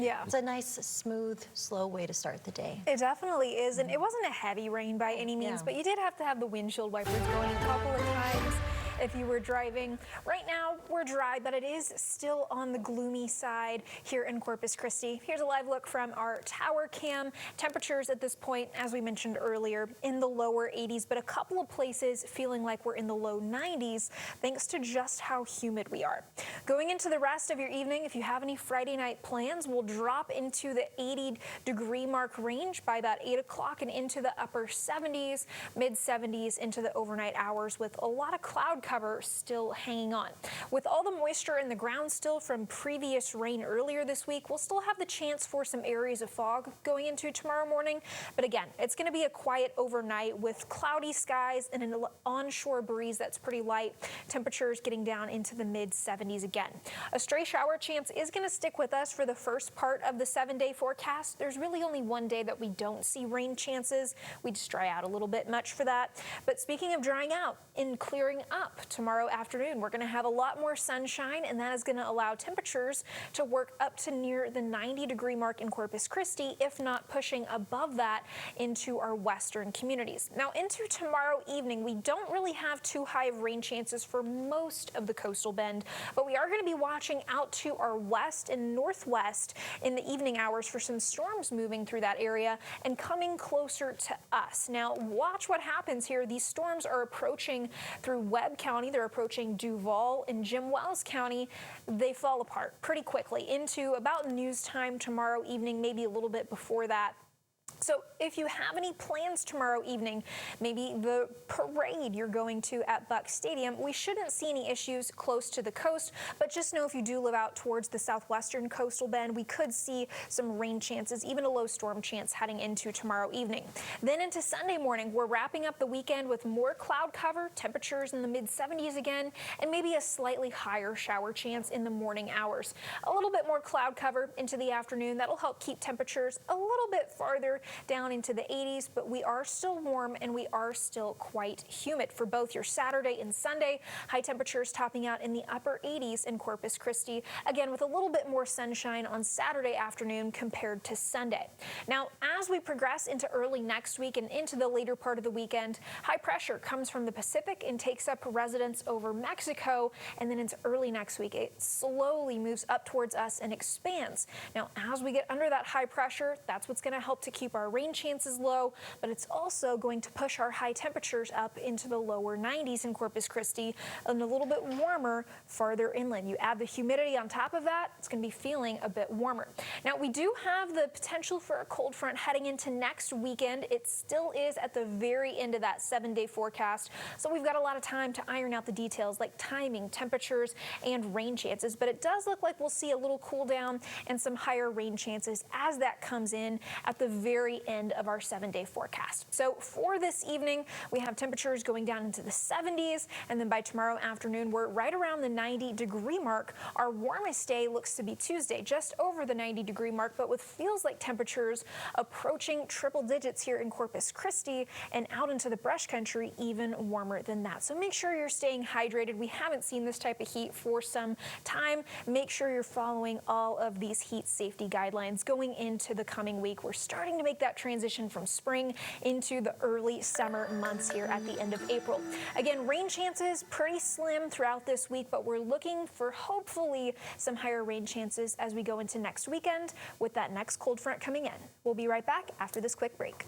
Yeah. It's a nice, smooth, slow way to start the day. It definitely is, and it wasn't a heavy rain by any means, but you did have to have the windshield wipers going a couple of times if you were driving. Right now, we're dry, but it is still on the gloomy side here in Corpus Christi. Here's a live look from our tower cam. Temperatures at this point, as we mentioned earlier, in the lower 80s, but a couple of places feeling like we're in the low 90s, thanks to just how humid we are. Going into the rest of your evening, if you have any Friday night plans, we'll drop into the 80-degree mark range by about 8 o'clock and into the upper 70s, mid 70s into the overnight hours with a lot of cloud cover still hanging on. With all the moisture in the ground still from previous rain earlier this week, we'll still have the chance for some areas of fog going into tomorrow morning. But again, it's going to be a quiet overnight with cloudy skies and an onshore breeze that's pretty light. Temperatures getting down into the mid 70s again. A stray shower chance is going to stick with us for the first part of the 7-day forecast. There's really only one day that we don't see rain chances. We just dry out a little bit much for that. But speaking of drying out and clearing up, tomorrow afternoon, we're going to have a lot more sunshine, and that is going to allow temperatures to work up to near the 90-degree mark in Corpus Christi, if not pushing above that into our western communities. Now, into tomorrow evening, we don't really have too high of rain chances for most of the coastal bend, but we are going to be watching out to our west and northwest in the evening hours for some storms moving through that area and coming closer to us. Now, watch what happens here. These storms are approaching through Webb County. They're approaching Duval and Jim Wells County. They fall apart pretty quickly into about news time tomorrow evening, maybe a little bit before that. So if you have any plans tomorrow evening, maybe the parade you're going to at Buck Stadium, we shouldn't see any issues close to the coast, but just know if you do live out towards the southwestern coastal bend, we could see some rain chances, even a low storm chance heading into tomorrow evening. Then into Sunday morning, we're wrapping up the weekend with more cloud cover, temperatures in the mid 70s again, and maybe a slightly higher shower chance in the morning hours. A little bit more cloud cover into the afternoon. That'll help keep temperatures a little bit farther down into the 80s, but we are still warm and we are still quite humid for both your Saturday and Sunday. High temperatures topping out in the upper 80s in Corpus Christi, again with a little bit more sunshine on Saturday afternoon compared to Sunday. Now, as we progress into early next week and into the later part of the weekend, high pressure comes from the Pacific and takes up residence over Mexico, and then into early next week, it slowly moves up towards us and expands. Now, as we get under that high pressure, that's what's going to help to keep our rain chances low, but it's also going to push our high temperatures up into the lower 90s in Corpus Christi and a little bit warmer farther inland. You add the humidity on top of that, it's going to be feeling a bit warmer. Now, we do have the potential for a cold front heading into next weekend. It still is at the very end of that 7-day forecast, so we've got a lot of time to iron out the details like timing, temperatures, and rain chances, but it does look like we'll see a little cool down and some higher rain chances as that comes in at the very end of our 7-day forecast. So for this evening, we have temperatures going down into the 70s, and then by tomorrow afternoon, we're right around the 90-degree mark. Our warmest day looks to be Tuesday, just over the 90-degree mark, but with feels like temperatures approaching triple digits here in Corpus Christi and out into the brush country, even warmer than that. So make sure you're staying hydrated. We haven't seen this type of heat for some time. Make sure you're following all of these heat safety guidelines going into the coming week. We're starting to make that transition from spring into the early summer months here at the end of April. Again, rain chances pretty slim throughout this week, but we're looking for hopefully some higher rain chances as we go into next weekend with that next cold front coming in. We'll be right back after this quick break.